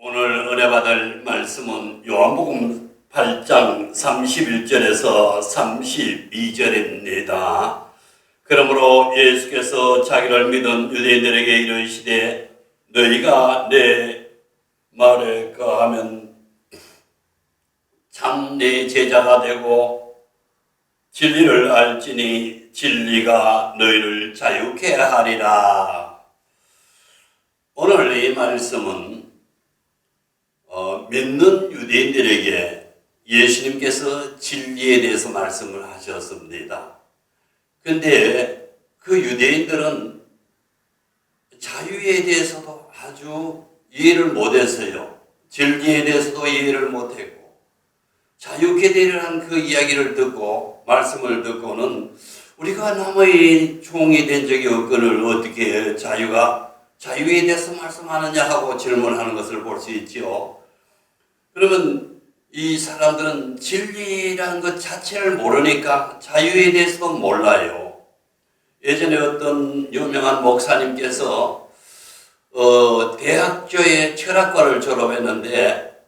오늘 은혜 받을 말씀은 요한복음 8장 31절에서 32절입니다. 그러므로 예수께서 자기를 믿은 유대인들에게 이르시되 너희가 내 말에 거하면 참 내 제자가 되고 진리를 알지니 진리가 너희를 자유케 하리라. 오늘 이 말씀은 믿는 유대인들에게 예수님께서 진리에 대해서 말씀을 하셨습니다. 그런데 그 유대인들은 자유에 대해서도 아주 이해를 못했어요. 진리에 대해서도 이해를 못했고, 자유케 되리라는 그 이야기를 듣고 말씀을 듣고는 우리가 남의 종이 된 적이 없거늘 어떻게 자유에 대해서 말씀하느냐 하고 질문하는 것을 볼 수 있지요. 그러면 이 사람들은 진리라는 것 자체를 모르니까 자유에 대해서도 몰라요. 예전에 어떤 유명한 목사님께서 대학교의 철학과를 졸업했는데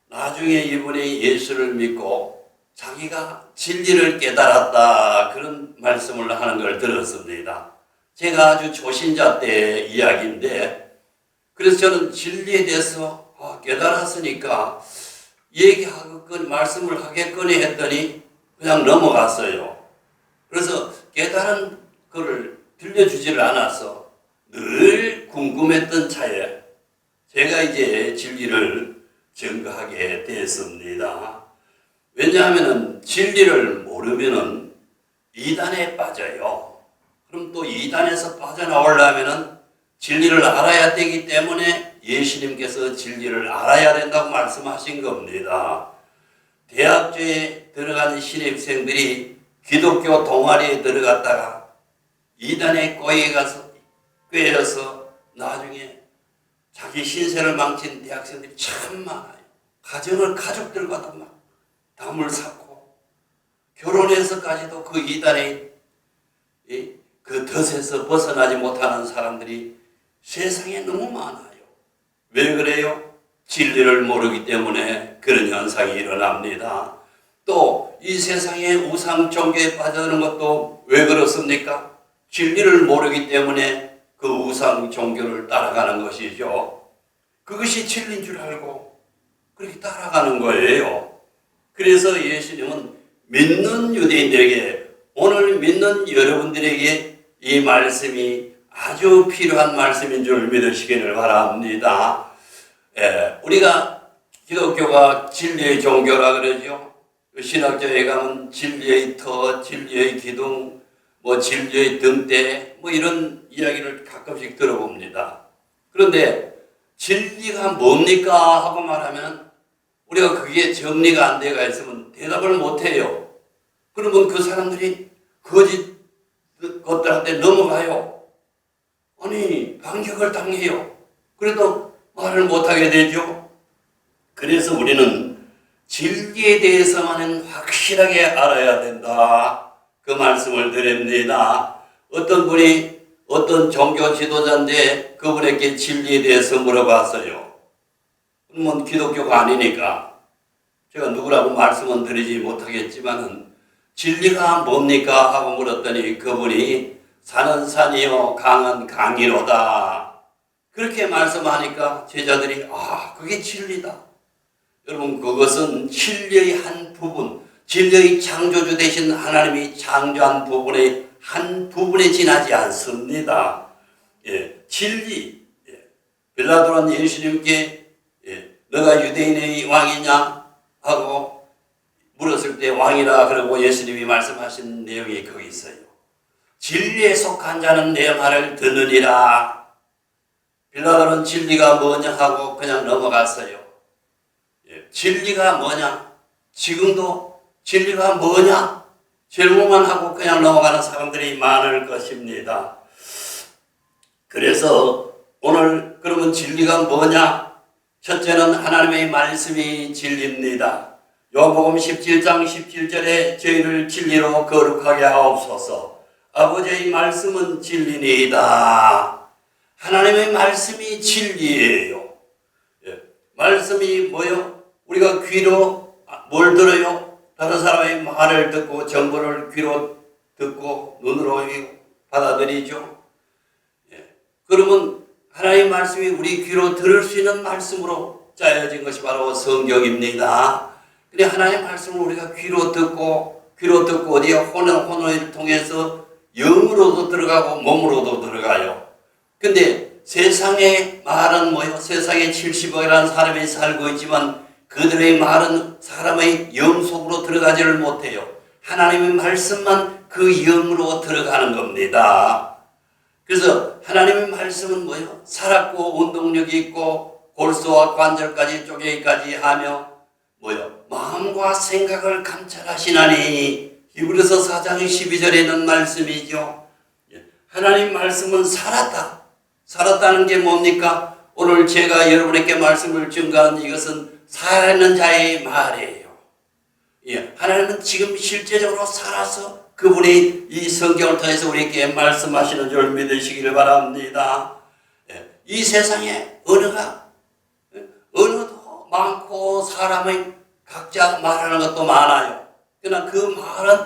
나중에 이분이 예수를 믿고 자기가 진리를 깨달았다, 그런 말씀을 하는 걸 들었습니다. 제가 아주 초신자 때 이야기인데, 그래서 저는 진리에 대해서 깨달았으니까 얘기하겠거니 말씀을 하겠거니 했더니 그냥 넘어갔어요. 그래서 깨달은 거를 들려주지를 않아서 늘 궁금했던 차에 제가 이제 진리를 증거하게 됐습니다. 왜냐하면 진리를 모르면은 이단에 빠져요. 그럼 또 이단에서 빠져나오려면은 진리를 알아야 되기 때문에 예수님께서 진리를 알아야 된다고 말씀하신 겁니다. 대학교에 들어간 신입생들이 기독교 동아리에 들어갔다가 이단에 꿰여서 나중에 자기 신세를 망친 대학생들이 참 많아요. 가족들과도 막 담을 쌓고 결혼해서까지도 그 이단의 그 덫에서 벗어나지 못하는 사람들이 세상에 너무 많아요. 왜 그래요? 진리를 모르기 때문에 그런 현상이 일어납니다. 또 이 세상에 우상 종교에 빠져드는 것도 왜 그렇습니까? 진리를 모르기 때문에 그 우상 종교를 따라가는 것이죠. 그것이 진리인 줄 알고 그렇게 따라가는 거예요. 그래서 예수님은 믿는 유대인들에게, 오늘 믿는 여러분들에게 이 말씀이 아주 필요한 말씀인 줄 믿으시기를 바랍니다. 우리가 기독교가 진리의 종교라 그러죠. 신학자에 가면 진리의 터, 진리의 기둥, 진리의 등대, 이런 이야기를 가끔씩 들어봅니다. 그런데 진리가 뭡니까 하고 말하면 우리가 그게 정리가 안 돼가 있으면 대답을 못해요. 그러면 그 사람들이 거짓 것들한테 넘어가요. 아니, 반격을 당해요. 그래도 말을 못하게 되죠. 그래서 우리는 진리에 대해서만은 확실하게 알아야 된다, 그 말씀을 드립니다. 어떤 분이 어떤 종교 지도자인데 그분에게 진리에 대해서 물어봤어요. 그러면 기독교가 아니니까 제가 누구라고 말씀은 드리지 못하겠지만은 진리가 뭡니까 하고 물었더니 그분이 산은 산이요 강은 강이로다, 그렇게 말씀하니까 제자들이 그게 진리다. 여러분, 그것은 진리의 한 부분, 진리의 창조주 되신 하나님이 창조한 부분의 한 부분에 지나지 않습니다. 진리. 빌라도는 예수님께 너가 유대인의 왕이냐 하고 물었을 때 왕이라 그러고 예수님이 말씀하신 내용이 거기 있어요. 진리에 속한 자는 내 말을 듣느니라. 빌라도는 진리가 뭐냐 하고 그냥 넘어갔어요. 진리가 뭐냐? 지금도 진리가 뭐냐? 질문만 하고 그냥 넘어가는 사람들이 많을 것입니다. 그래서 오늘 그러면 진리가 뭐냐? 첫째는 하나님의 말씀이 진리입니다. 요한복음 17장 17절에 저희를 진리로 거룩하게 하옵소서. 아버지의 말씀은 진리니이다. 하나님의 말씀이 진리예요. 말씀이 뭐요? 우리가 귀로 뭘 들어요? 다른 사람의 말을 듣고 정보를 귀로 듣고 눈으로 받아들이죠. 그러면 하나님의 말씀이 우리 귀로 들을 수 있는 말씀으로 짜여진 것이 바로 성경입니다. 근데 하나님의 말씀을 우리가 귀로 듣고 어디에 혼을 통해서 영으로도 들어가고 몸으로도 들어가요. 근데 세상의 말은 뭐예요? 세상에 70억이라는 사람이 살고 있지만 그들의 말은 사람의 영 속으로 들어가지를 못해요. 하나님의 말씀만 그 영으로 들어가는 겁니다. 그래서 하나님의 말씀은 뭐예요? 살았고 운동력이 있고 골수와 관절까지 쪼개기까지 하며 뭐예요? 마음과 생각을 감찰하시나니 히브리서 4장 12절에 있는 말씀이죠. 하나님 말씀은 살았다. 살았다는 게 뭡니까? 오늘 제가 여러분에게 말씀을 증거한 이것은 살아있는 자의 말이에요. 하나님은 지금 실제적으로 살아서 그분이 이 성경을 통해서 우리에게 말씀하시는 줄 믿으시기를 바랍니다. 이 세상에 언어도 많고 사람의 각자 말하는 것도 많아요. 그러나 그 말은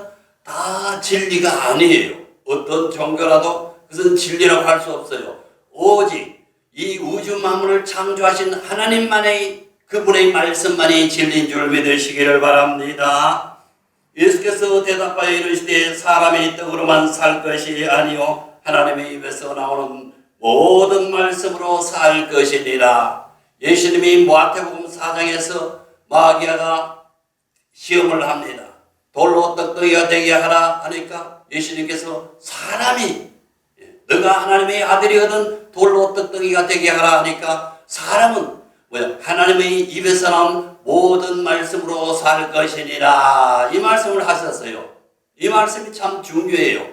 다 진리가 아니에요. 어떤 종교라도 그것은 진리라고 할 수 없어요. 오직 이 우주 만물을 창조하신 하나님만의 그분의 말씀만이 진리인 줄 믿으시기를 바랍니다. 예수께서 대답하여 이르시되 사람이 떡으로만 살 것이 아니요 하나님의 입에서 나오는 모든 말씀으로 살 것이니라. 예수님이 마태복음 4장에서 마귀아가 시험을 합니다. 돌로 떡덩이가 되게 하라 하니까 예수님께서 사람이 너가 하나님의 아들이거든 돌로 떡덩이가 되게 하라 하니까 사람은 뭐야? 하나님의 입에서 나온 모든 말씀으로 살 것이니라. 이 말씀을 하셨어요. 이 말씀이 참 중요해요.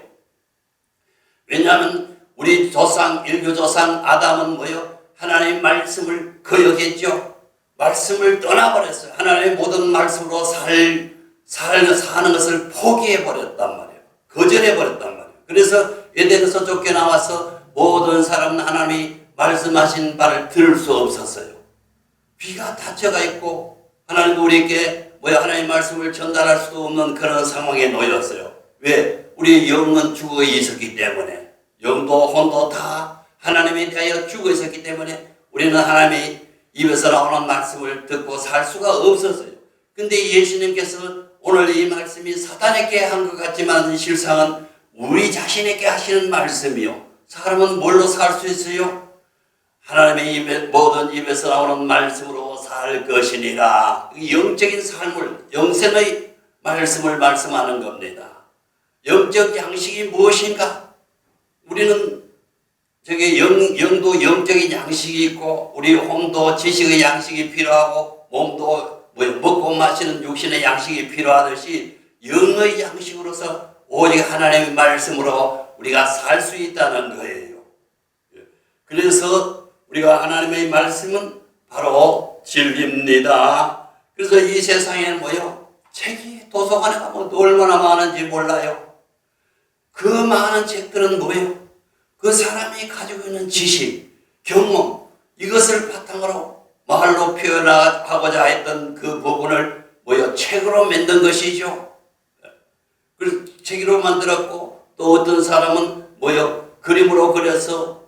왜냐하면 우리 조상, 인류 조상 아담은 뭐요? 하나님의 말씀을 거역했죠. 말씀을 떠나버렸어요. 하나님의 모든 말씀으로 사는 것을 포기해버렸단 말이에요. 거절해버렸단 말이에요. 그래서 에덴에서 쫓겨나와서 모든 사람은 하나님이 말씀하신 바를 들을 수 없었어요. 귀가 닫혀가 있고 하나님도 우리에게 하나님의 말씀을 전달할 수도 없는 그런 상황에 놓였어요. 왜? 우리의 영은 죽어 있었기 때문에 영도 혼도 다 하나님에 대하여 죽어 있었기 때문에 우리는 하나님의 입에서 나오는 말씀을 듣고 살 수가 없었어요. 근데 예수님께서 오늘 이 말씀이 사단에게 한 것 같지만 실상은 우리 자신에게 하시는 말씀이요. 사람은 뭘로 살 수 있어요? 하나님의 모든 입에서 나오는 말씀으로 살 것이니라. 영적인 삶을, 영생의 말씀을 말씀하는 겁니다. 영적 양식이 무엇인가? 우리는 영도 영적인 양식이 있고 우리 혼도 지식의 양식이 필요하고 몸도 먹고 마시는 육신의 양식이 필요하듯이 영의 양식으로서 오직 하나님의 말씀으로 우리가 살 수 있다는 거예요. 그래서 우리가 하나님의 말씀은 바로 진리입니다. 그래서 이 세상에는 책이 도서관에 가면 얼마나 많은지 몰라요. 그 많은 책들은 그 사람이 가지고 있는 지식, 경험, 이것을 바탕으로 말로 표현하고자 했던 그 부분을 책으로 만든 것이죠. 그래서 책으로 만들었고 또 어떤 사람은 그림으로 그려서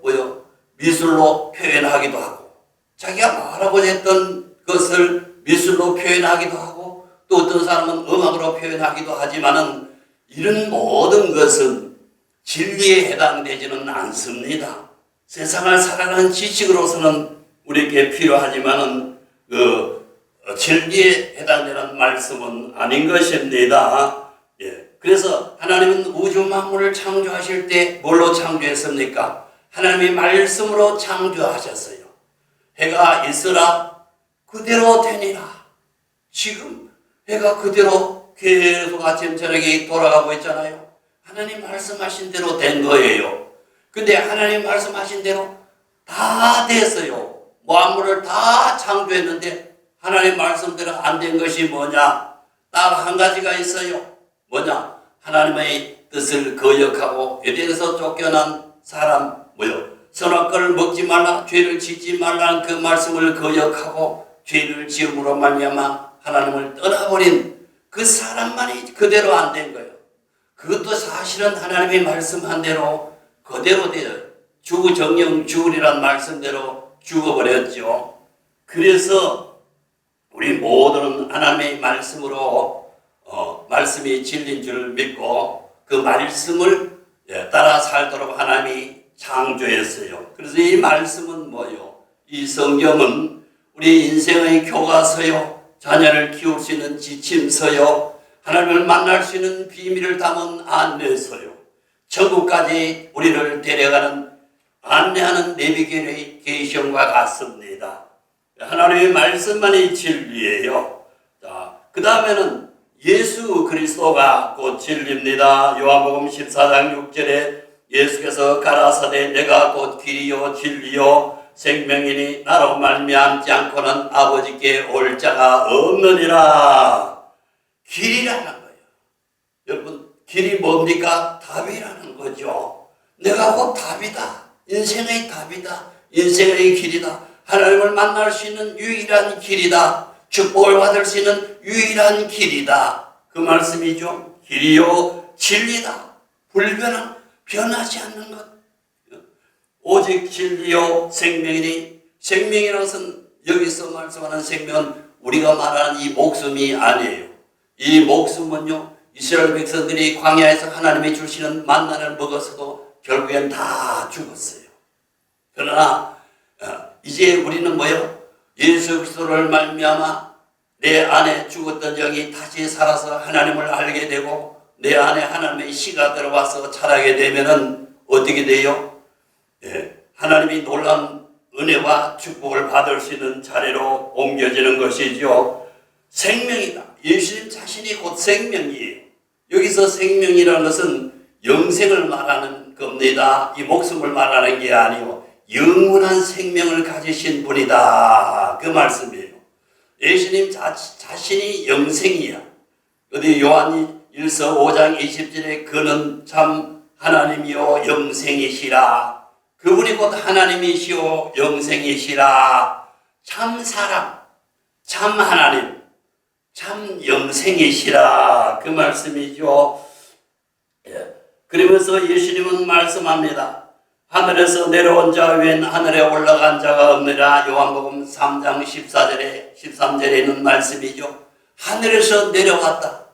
미술로 표현하기도 하고 자기가 말하고자 했던 것을 미술로 표현하기도 하고 또 어떤 사람은 음악으로 표현하기도 하지만은 이런 모든 것은 진리에 해당되지는 않습니다. 세상을 살아가는 지식으로서는 우리에게 필요하지만은 진리에 해당되는 말씀은 아닌 것입니다. 그래서 하나님은 우주 만물을 창조하실 때 뭘로 창조했습니까? 하나님의 말씀으로 창조하셨어요. 해가 있으라 그대로 되니라. 지금 해가 그대로 계속 아침 저녁에 돌아가고 있잖아요. 하나님 말씀하신 대로 된 거예요. 근데 하나님 말씀하신 대로 다 됐어요. 만물을 다 창조했는데 하나님 말씀대로 안 된 것이 뭐냐? 딱 한 가지가 있어요. 뭐냐? 하나님의 뜻을 거역하고 에덴에서 쫓겨난 사람 선악과를 먹지 말라, 죄를 짓지 말라는 그 말씀을 거역하고 죄를 지음으로 말미암아 하나님을 떠나버린 그 사람만이 그대로 안 된 거예요. 그것도 사실은 하나님이 말씀한 대로 그대로 되어 주정령 주운이란 말씀대로 죽어버렸죠. 그래서 우리 모두는 하나님의 말씀으로 말씀이 진리인 줄 믿고 그 말씀을 따라 살도록 하나님이 창조했어요. 그래서 이 말씀은 뭐요? 이 성경은 우리 인생의 교과서요, 자녀를 키울 수 있는 지침서요, 하나님을 만날 수 있는 비밀을 담은 안내서요, 천국까지 우리를 데려가는 안내하는 내비게이션과 같습니다. 하나님의 말씀만이 진리예요. 자, 그 다음에는 예수 그리스도가 곧 진리입니다. 요한복음 14장 6절에 예수께서 가라사대 내가 곧 길이요 진리요 생명이니 나로 말미암지 않고는 아버지께 올 자가 없느니라. 길이라는 거예요. 여러분, 길이 뭡니까? 답이라는 거죠. 내가 곧 답이다. 인생의 답이다. 인생의 길이다. 하나님을 만날 수 있는 유일한 길이다. 축복을 받을 수 있는 유일한 길이다. 그 말씀이죠. 길이요 진리다. 불변한, 변하지 않는 것. 오직 진리요 생명이니, 생명이라는 것은 여기서 말씀하는 생명은 우리가 말하는 이 목숨이 아니에요. 이 목숨은요, 이스라엘 백성들이 광야에서 하나님이 주시는 만나를 먹어서도 결국엔 다 죽었어요. 그러나 이제 우리는 뭐요? 예수 그리스도를 말미암아 내 안에 죽었던 영이 다시 살아서 하나님을 알게 되고 내 안에 하나님의 씨가 들어와서 자라게 되면은 어떻게 돼요? 하나님이 놀라운 은혜와 축복을 받을 수 있는 자리로 옮겨지는 것이죠. 생명이다. 예수님 자신이 곧 생명이에요. 여기서 생명이라는 것은 영생을 말하는 겁니다. 이 목숨을 말하는 게 아니고 영원한 생명을 가지신 분이다. 그 말씀이에요. 예수님 자신이 영생이야. 어디 요한 1서 5장 20절에 그는 참 하나님이요 영생이시라. 그분이 곧 하나님이시오 영생이시라. 참 사람, 참 하나님, 참 영생이시라. 그 말씀이죠. 그러면서 예수님은 말씀합니다. 하늘에서 내려온 자 외엔 하늘에 올라간 자가 없느라. 요한복음 3장 14절에 13절에 있는 말씀이죠. 하늘에서 내려왔다.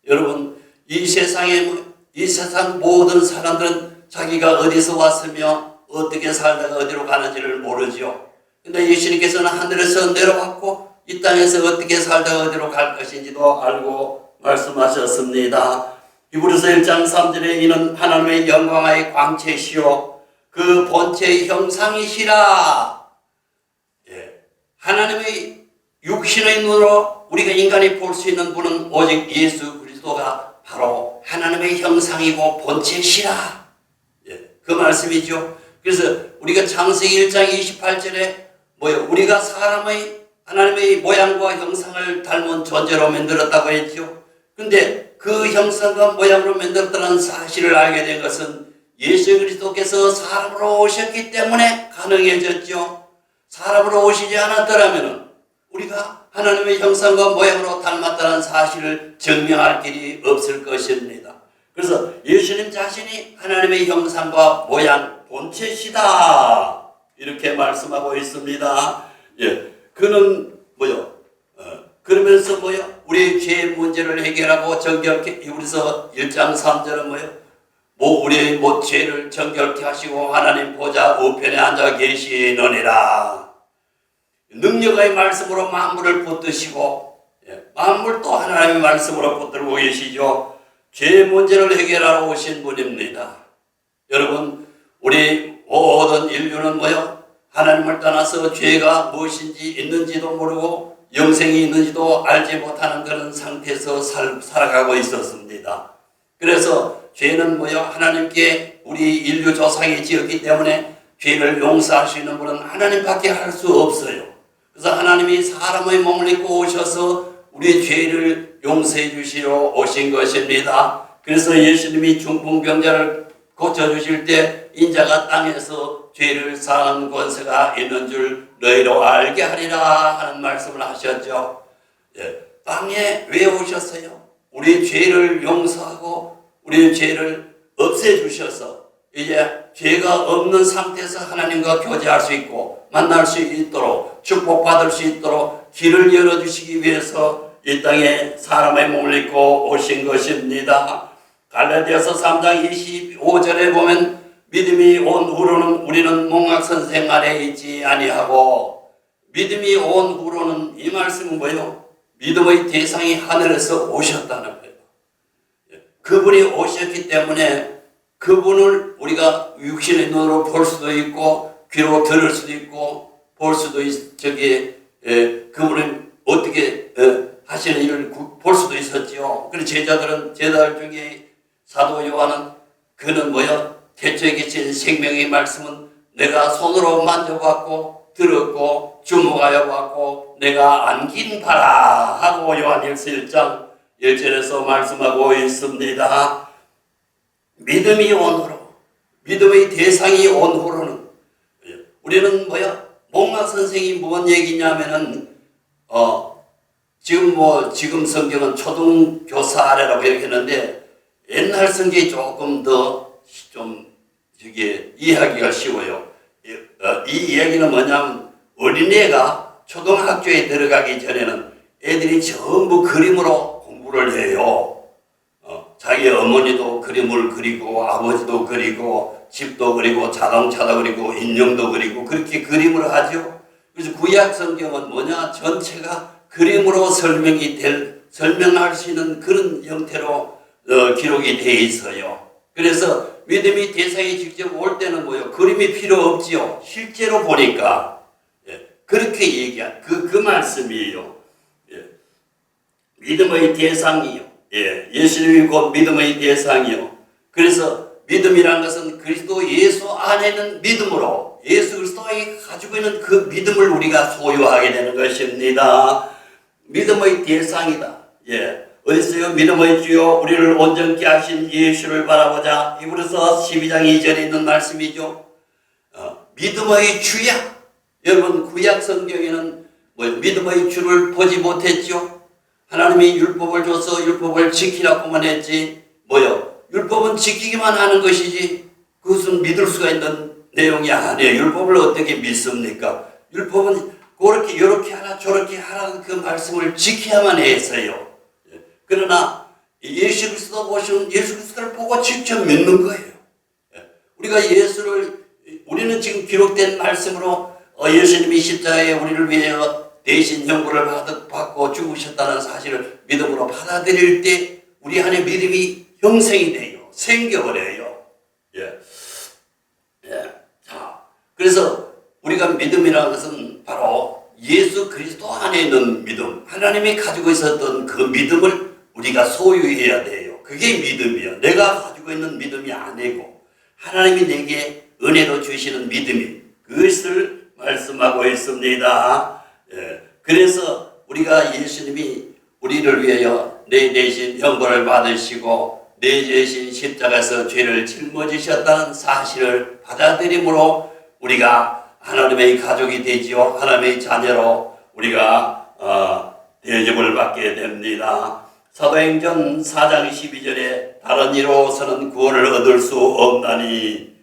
여러분, 이 세상 모든 사람들은 자기가 어디서 왔으며 어떻게 살다가 어디로 가는지를 모르죠. 근데 예수님께서는 하늘에서 내려왔고 이 땅에서 어떻게 살다가 어디로 갈 것인지도 알고 말씀하셨습니다. 히브리서 1장 3절에 이는 하나님의 영광의 광채시요 그 본체의 형상이시라. 하나님의 육신의 눈으로 우리가 인간이 볼 수 있는 분은 오직 예수 그리스도가 바로 하나님의 형상이고 본체시라. 그 말씀이죠. 그래서 우리가 창세기 1장 28절에 우리가 사람의 하나님의 모양과 형상을 닮은 존재로 만들었다고 했죠. 근데 그 형상과 모양으로 만들었다는 사실을 알게 된 것은 예수 그리스도께서 사람으로 오셨기 때문에 가능해졌죠. 사람으로 오시지 않았더라면 우리가 하나님의 형상과 모양으로 닮았다는 사실을 증명할 길이 없을 것입니다. 그래서 예수님 자신이 하나님의 형상과 모양 본체시다 이렇게 말씀하고 있습니다. 그는 그러면서 우리의 죄의 문제를 해결하고 정결케, 히브리서 1장 3절은 우리의 죄를 정결케 하시고 하나님 보좌 우편에 앉아 계시느니라. 능력의 말씀으로 만물을 붙드시고 만물도 하나님의 말씀으로 붙들고 계시죠. 죄의 문제를 해결하러 오신 분입니다. 여러분, 우리 모든 인류는 하나님을 떠나서 죄가 무엇인지 있는지도 모르고 영생이 있는지도 알지 못하는 그런 상태에서 살아가고 있었습니다. 그래서 죄는 하나님께 우리 인류 조상이 지었기 때문에 죄를 용서할 수 있는 분은 하나님밖에 할 수 없어요. 그래서 하나님이 사람의 몸을 입고 오셔서 우리의 죄를 용서해 주시러 오신 것입니다. 그래서 예수님이 중풍병자를 고쳐주실 때 인자가 땅에서 죄를 사하는 권세가 있는 줄 너희로 알게 하리라 하는 말씀을 하셨죠. 땅에 왜 오셨어요? 우리 죄를 용서하고 우리 죄를 없애주셔서 이제 죄가 없는 상태에서 하나님과 교제할 수 있고 만날 수 있도록 축복받을 수 있도록 길을 열어주시기 위해서 이 땅에 사람의 몸을 입고 오신 것입니다. 갈라디아서 3장 25절에 보면 믿음이 온 후로는 우리는 몽학선생 아래 있지 아니하고, 믿음이 온 후로는 이 말씀은 뭐예요? 믿음의 대상이 하늘에서 오셨다는 거예요. 그분이 오셨기 때문에 그분을 우리가 육신의 눈으로 볼 수도 있고 귀로 들을 수도 있고 볼 수도 그분을 어떻게 하시는 일을 볼 수도 있었지요. 그래서 제자들 중에 사도 요한은 그는 뭐야? 태초에 계신 생명의 말씀은 내가 손으로 만져봤고 들었고 주목하여 봤고 내가 안긴 바라 하고 요한일서 1장 1절에서 말씀하고 있습니다. 믿음이 온 후로, 믿음의 대상이 온 후로는 우리는 뭐야? 몽학 선생이 뭔 얘기냐면은 지금 성경은 초등교사 아래라고 이렇게 했는데 옛날 성경이 조금 더 좀 이해하기가 쉬워요. 이 얘기는 뭐냐면 어린애가 초등학교에 들어가기 전에는 애들이 전부 그림으로 공부를 해요. 자기 어머니도 그림을 그리고 아버지도 그리고 집도 그리고 자동차도 그리고 인형도 그리고 그렇게 그림을 하죠. 그래서 구약 성경은 뭐냐? 전체가 그림으로 설명할 수 있는 그런 형태로 기록이 되어 있어요. 그래서 믿음이 대상이 직접 올 때는 뭐예요? 그림이 필요 없지요. 실제로 보니까 그렇게 얘기한 그 말씀이에요. 믿음의 대상이요. 예수님이 곧 믿음의 대상이요. 그래서 믿음이란 것은 그리스도 예수 안에 있는 믿음으로 예수 그리스도가 가지고 있는 그 믿음을 우리가 소유하게 되는 것입니다. 믿음의 대상이다. 어디서요? 믿음의 주요 우리를 온전케 하신 예수를 바라보자. 이브리서 12장 2절에 있는 말씀이죠. 믿음의 주야. 여러분 구약 성경에는 믿음의 주를 보지 못했죠. 하나님이 율법을 줘서 율법을 지키라고만 했지 율법은 지키기만 하는 것이지 그것은 믿을 수가 있는 내용이 아니에요. 율법을 어떻게 믿습니까? 율법은 그렇게 이렇게 하라 저렇게 하라는 그 말씀을 지켜야만 했어요. 그러나 예수 그리스도 보시면 예수 그리스도를 보고 직접 믿는 거예요. 우리는 지금 기록된 말씀으로 예수님이 십자가에 우리를 위하여 대신 형벌을 받고 죽으셨다는 사실을 믿음으로 받아들일 때 우리 안에 믿음이 형성이 돼요. 생겨버려요. 자, 그래서 우리가 믿음이라는 것은 바로 예수 그리스도 안에 있는 믿음, 하나님이 가지고 있었던 그 믿음을 우리가 소유해야 돼요. 그게 믿음이에요. 내가 가지고 있는 믿음이 아니고 하나님이 내게 은혜로 주시는 믿음이 그것을 말씀하고 있습니다. 그래서 우리가 예수님이 우리를 위하여 내 대신 형벌을 받으시고 내 대신 십자가에서 죄를 짊어지셨다는 사실을 받아들임으로 우리가 하나님의 가족이 되지요. 하나님의 자녀로 우리가 대접을 받게 됩니다. 사도행전 4장 12절에 다른 이로서는 구원을 얻을 수 없나니,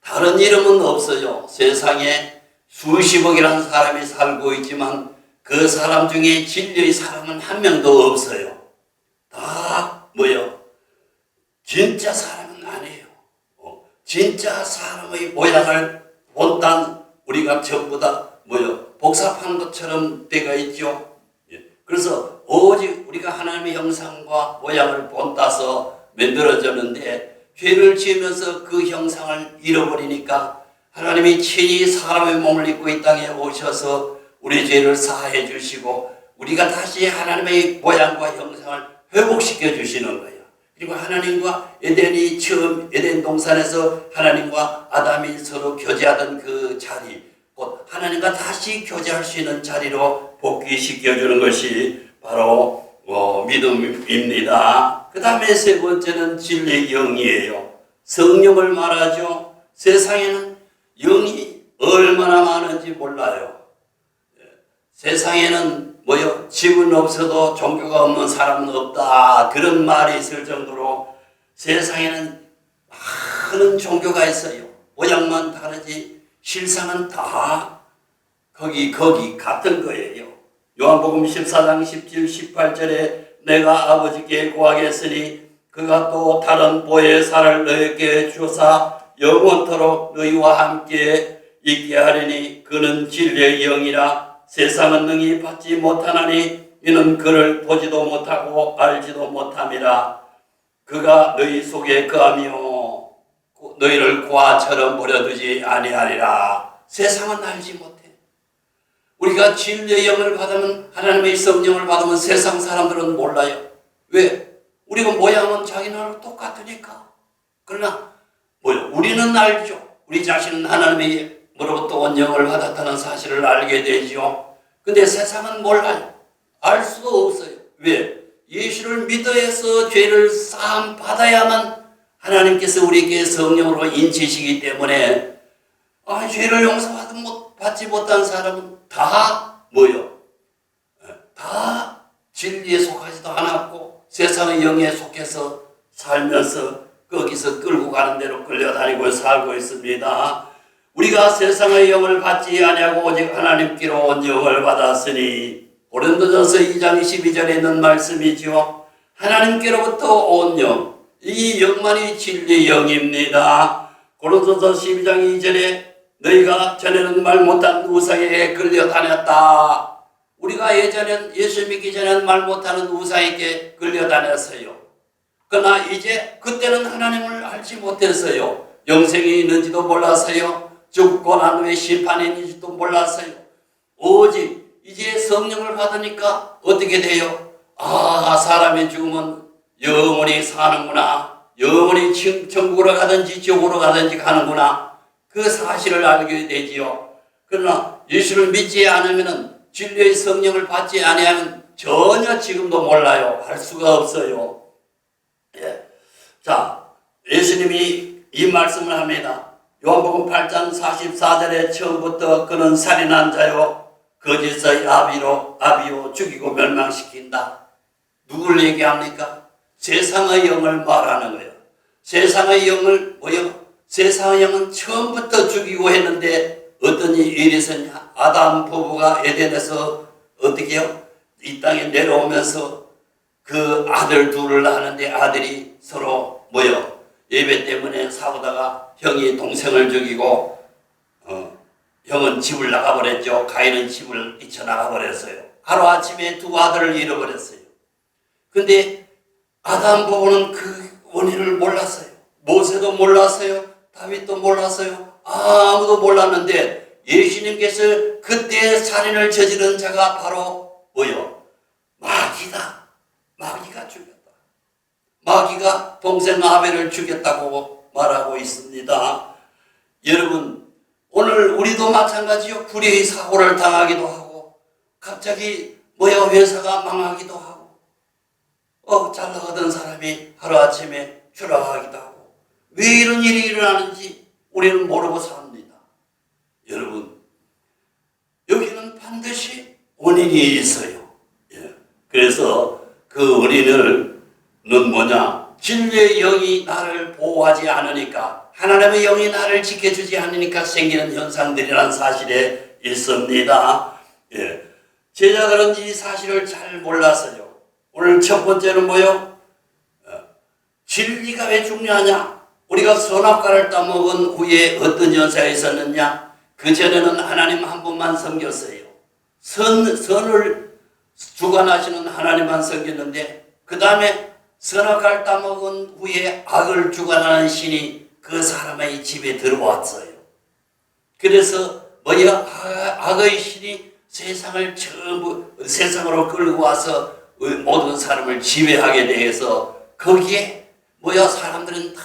다른 이름은 없어요. 세상에 수십억이라는 사람이 살고 있지만 그 사람 중에 진리의 사람은 한 명도 없어요. 다 진짜 사람은 아니에요. 진짜 사람의 모양을 본단 우리가 전부 다 복사한 것처럼 되어 있죠. 그래서 오직 우리가 하나님의 형상과 모양을 본따서 만들어졌는데 죄를 지으면서 그 형상을 잃어버리니까 하나님이 친히 사람의 몸을 입고 이 땅에 오셔서 우리 죄를 사해 주시고 우리가 다시 하나님의 모양과 형상을 회복시켜 주시는 거예요. 그리고 하나님과 처음 에덴 동산에서 하나님과 아담이 서로 교제하던 그 자리, 곧 하나님과 다시 교제할 수 있는 자리로 복귀시켜 주는 것이 바로 믿음입니다. 그 다음에 세 번째는 진리의 영이에요. 성령을 말하죠. 세상에는 영이 얼마나 많은지 몰라요. 세상에는 뭐요? 집은 없어도 종교가 없는 사람은 없다. 그런 말이 있을 정도로 세상에는 많은 종교가 있어요. 모양만 다르지 실상은 다 거기 같은 거예요. 요한복음 14장 17, 18절에 내가 아버지께 구하겠으니 그가 또 다른 보혜사를 너희에게 주사 영원토록 너희와 함께 있게 하리니 그는 진리의 영이라 세상은 능히 받지 못하나니 이는 그를 보지도 못하고 알지도 못함이라. 그가 너희 속에 거하며 너희를 고아처럼 버려두지 아니하리라. 세상은 알지 못해. 우리가 진리의 영을 받으면, 하나님의 성령을 받으면 세상 사람들은 몰라요. 왜? 우리가 모양은 자기나라 똑같으니까. 그러나 우리는 알죠. 우리 자신은 하나님으로부터 온 영을 받았다는 사실을 알게 되죠. 근데 세상은 몰라요. 알 수도 없어요. 왜? 예수를 믿어서 죄를 사함 받아야만 하나님께서 우리에게 성령으로 인치시기 때문에 죄를 용서받지 못한 사람은 다 다 진리에 속하지도 않았고 세상의 영에 속해서 살면서 거기서 끌고 가는 대로 끌려다니고 살고 있습니다. 우리가 세상의 영을 받지 아니하고 오직 하나님께로 온 영을 받았으니 고린도전서 2장 22절에 있는 말씀이죠. 하나님께로부터 온 영, 이 영만이 진리의 영입니다. 고린도전서 12장 2절에 너희가 전에는 말 못한 우상에게 끌려다녔다. 우리가 예전엔 예수 믿기 전에는 말 못하는 우상에게 끌려다녔어요. 그러나 이제 그때는 하나님을 알지 못했어요. 영생이 있는지도 몰랐어요. 죽고 난 후에 심판이 있는지도 몰랐어요. 오직 이제 성령을 받으니까 어떻게 돼요? 사람이 죽으면 영원히 사는구나. 영원히 천국으로 가든지 지옥으로 가든지 가는구나. 그 사실을 알게 되지요. 그러나 예수를 믿지 않으면 진리의 성령을 받지 아니하면 전혀 지금도 몰라요. 할 수가 없어요. 자, 예수님이 이 말씀을 합니다. 요한복음 8장 44절에 처음부터 그는 살인한 자요 거짓의 아비요 죽이고 멸망시킨다. 누굴 얘기합니까? 세상의 영을 말하는 거예요. 세상의 영을 세상의 영은 처음부터 죽이고 했는데 어떤 일이 있었냐? 아담 부부가 에덴에서 어떻게요? 이 땅에 내려오면서 그 아들 둘을 낳았는데 아들이 서로 예배 때문에 싸우다가 형이 동생을 죽이고 형은 집을 나가버렸죠. 가인은 집을 잊혀나가버렸어요. 하루아침에 두 아들을 잃어버렸어요. 근데 아담 부부는 그 원인을 몰랐어요. 모세도 몰랐어요. 다윗도 몰랐어요. 아무도 몰랐는데 예수님께서 그때 살인을 저지른 자가 바로 마귀다. 마귀가 죽였다. 마귀가 동생 아벨을 죽였다고 말하고 있습니다. 여러분, 오늘 우리도 마찬가지요. 불의의 사고를 당하기도 하고 갑자기 회사가 망하기도 하고 잘 나가던 사람이 하루아침에 추락하기도 하고 왜 이런 일이 일어나는지 우리는 모르고 삽니다. 여러분, 여기는 반드시 원인이 있어요. 그래서 그 원인은 진리의 영이 나를 보호하지 않으니까, 하나님의 영이 나를 지켜주지 않으니까 생기는 현상들이라는 사실에 있습니다. 제자들은 이 사실을 잘 몰랐어요. 오늘 첫 번째는 진리가 왜 중요하냐? 우리가 선악과를 따먹은 후에 어떤 현상이 있었느냐? 그전에는 하나님 한 분만 섬겼어요. 선을 주관하시는 하나님만 섬겼는데 그 다음에 선악과를 따먹은 후에 악을 주관하는 신이 그 사람의 집에 들어왔어요. 그래서 악의 신이 세상을 전부 세상으로 끌고 와서 모든 사람을 지배하게 돼서 거기에 사람들은 다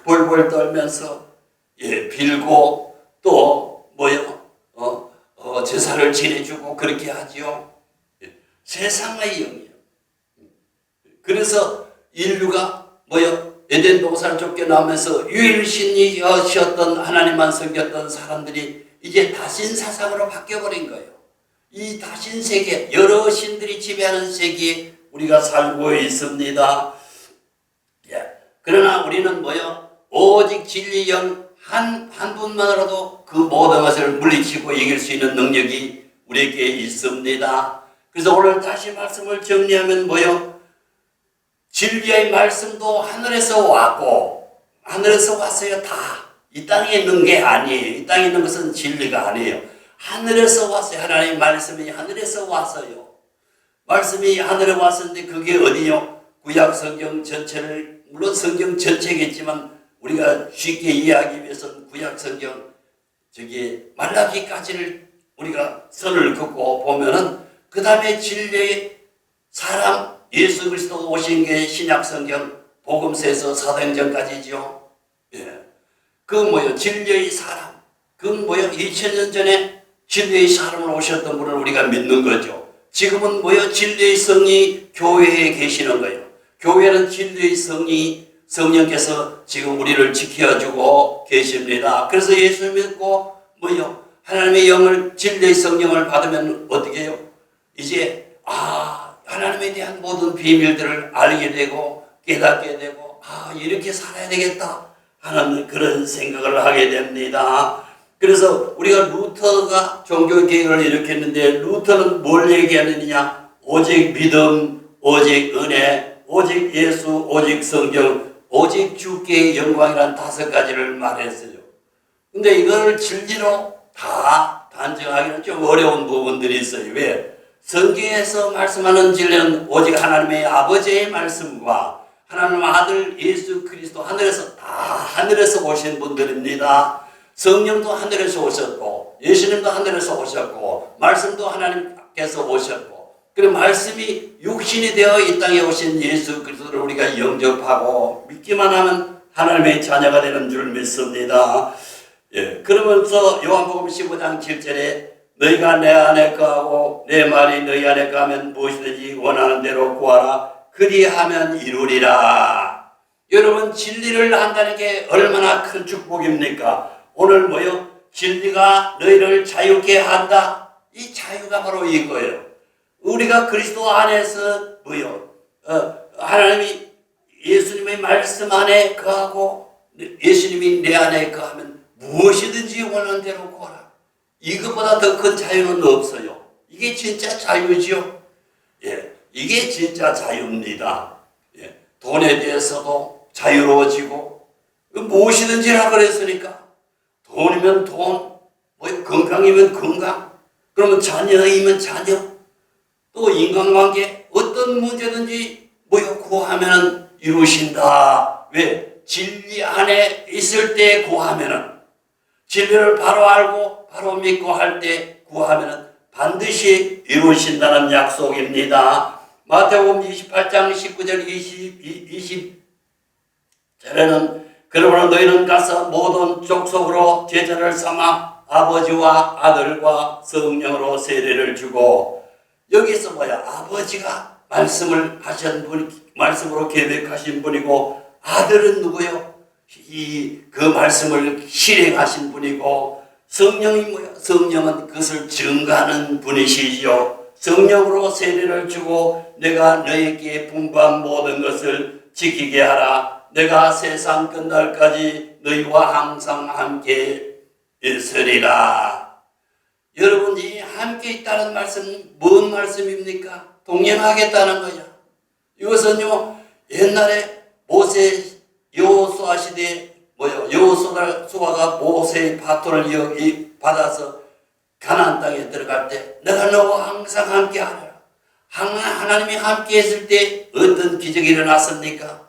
벌벌 떨면서 빌고 또 제사를 지내주고 그렇게 하지요. 세상의 영이요. 그래서 인류가 에덴 동산을 쫓겨나면서 유일신이셨던 하나님만 섬겼던 사람들이 이제 다신 사상으로 바뀌어버린 거예요. 이 다신 세계, 여러 신들이 지배하는 세계에 우리가 살고 있습니다. 예. 그러나 우리는 뭐요? 오직 진리 영 한 분만으로도 그 모든 것을 물리치고 이길 수 있는 능력이 우리에게 있습니다. 그래서 오늘 다시 말씀을 정리하면 뭐요? 진리의 말씀도 하늘에서 왔고, 하늘에서 왔어요. 다. 이 땅에 있는 게 아니에요. 이 땅에 있는 것은 진리가 아니에요. 하늘에서 왔어요. 하나님의 말씀이 하늘에서 왔어요. 말씀이 하늘에 왔었는데 그게 어디요? 구약 성경 전체를, 물론 성경 전체겠지만 우리가 쉽게 이해하기 위해서는 구약 성경 말라기까지를 우리가 선을 긋고 보면은 그 다음에 진리의 사람 예수 그리스도 오신 게 신약 성경 복음서에서 사도행전까지죠. 예. 그 뭐요? 진리의 사람. 그 뭐요? 2000년 전에 진리의 사람으로 오셨던 분을 우리가 믿는 거죠. 지금은 뭐요? 진리의 성이 교회에 계시는 거예요. 교회는 진리의 성이 성령께서 지금 우리를 지켜주고 계십니다. 그래서 예수 믿고 뭐요? 하나님의 영을 진리의 성령을 받으면 어떻게 해요? 이제 하나님에 대한 모든 비밀들을 알게 되고 깨닫게 되고 이렇게 살아야 되겠다 하는 그런 생각을 하게 됩니다. 그래서 우리가 루터가 종교개혁을 일으켰는데 루터는 뭘 얘기하느냐? 오직 믿음, 오직 은혜, 오직 예수, 오직 성경, 오직 주께 영광이란 5가지를 말했어요. 근데 이걸 진리로 다 단정하기는 좀 어려운 부분들이 있어요. 왜? 성경에서 말씀하는 진리는 오직 하나님의 아버지의 말씀과 하나님의 아들 예수 그리스도 하늘에서 오신 분들입니다. 성령도 하늘에서 오셨고 예수님도 하늘에서 오셨고 말씀도 하나님께서 오셨고 그리고 말씀이 육신이 되어 이 땅에 오신 예수 그리스도를 우리가 영접하고 믿기만 하면 하나님의 자녀가 되는 줄 믿습니다. 예, 그러면서 요한복음 15장 7절에 너희가 내 안에 거하고 내 말이 너희 안에 거하면 무엇이든지 원하는 대로 구하라 그리하면 이루리라. 여러분 진리를 안다는 게 얼마나 큰 축복입니까? 오늘 뭐요? 진리가 너희를 자유케 한다. 이 자유가 바로 이거예요. 우리가 그리스도 안에서 뭐요? 하나님이 예수님의 말씀 안에 거하고 예수님이 내 안에 거하면 무엇이든지 원하는 대로 구하라. 이것보다 더 큰 자유는 없어요. 이게 진짜 자유죠. 예, 이게 진짜 자유입니다. 예, 돈에 대해서도 자유로워지고 무엇이든지 하라 그랬으니까 돈이면 돈, 건강이면 건강, 그러면 자녀이면 자녀. 또 인간관계 어떤 문제든지 구하면 이루신다. 왜? 진리 안에 있을 때 구하면은 진리를 바로 알고 바로 믿고 할 때 구하면은 반드시 이루신다는 약속입니다. 마태복음 28장 19절 20절에는 그러므로 너희는 가서 모든 족속으로 제자를 삼아 아버지와 아들과 성령으로 세례를 주고 여기서 아버지가 말씀을 하신 분, 말씀으로 계획하신 분이고 아들은 누구요? 그 말씀을 실행하신 분이고 성령이 성령은 그것을 증가하는 분이시죠. 성령으로 세례를 주고 내가 너에게 분부한 모든 것을 지키게 하라. 내가 세상 끝날까지 너희와 항상 함께 있으리라. 여러분이 함께 있다는 말씀은 뭔 말씀입니까? 동행하겠다는 거죠. 이것은요, 옛날에 모세 여호수아 시대에 여호수아가 모세의 바토를 받아서 가나안 땅에 들어갈 때 내가 너와 항상 함께 하리라. 하나님이 함께 했을 때 어떤 기적이 일어났습니까?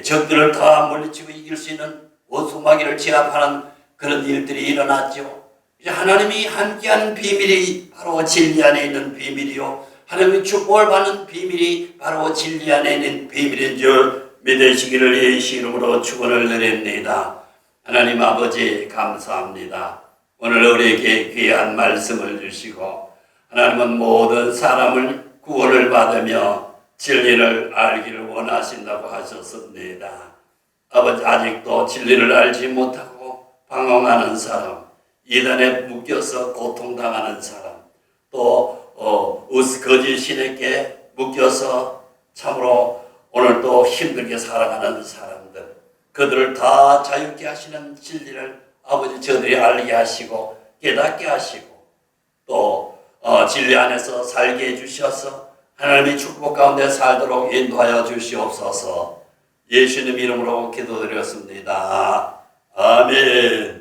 적들을 다 물리치고 이길 수 있는 원수마귀를 제압하는 그런 일들이 일어났죠. 하나님이 함께하는 비밀이 바로 진리 안에 있는 비밀이요. 하나님의 축복을 받는 비밀이 바로 진리 안에 있는 비밀인 줄 믿으시기를 예수 이름으로 축원을 드립니다. 하나님 아버지 감사합니다. 오늘 우리에게 귀한 말씀을 주시고 하나님은 모든 사람을 구원을 받으며 진리를 알기를 원하신다고 하셨습니다. 아버지 아직도 진리를 알지 못하고 방황하는 사람, 이단에 묶여서 고통당하는 사람, 또 거짓 신에게 묶여서 참으로 오늘 또 힘들게 살아가는 사람들, 그들을 다 자유케 하시는 진리를 아버지 저들이 알게 하시고 깨닫게 하시고 또 진리 안에서 살게 해주셔서 하나님의 축복 가운데 살도록 인도하여 주시옵소서. 예수님 이름으로 기도드렸습니다. 아멘.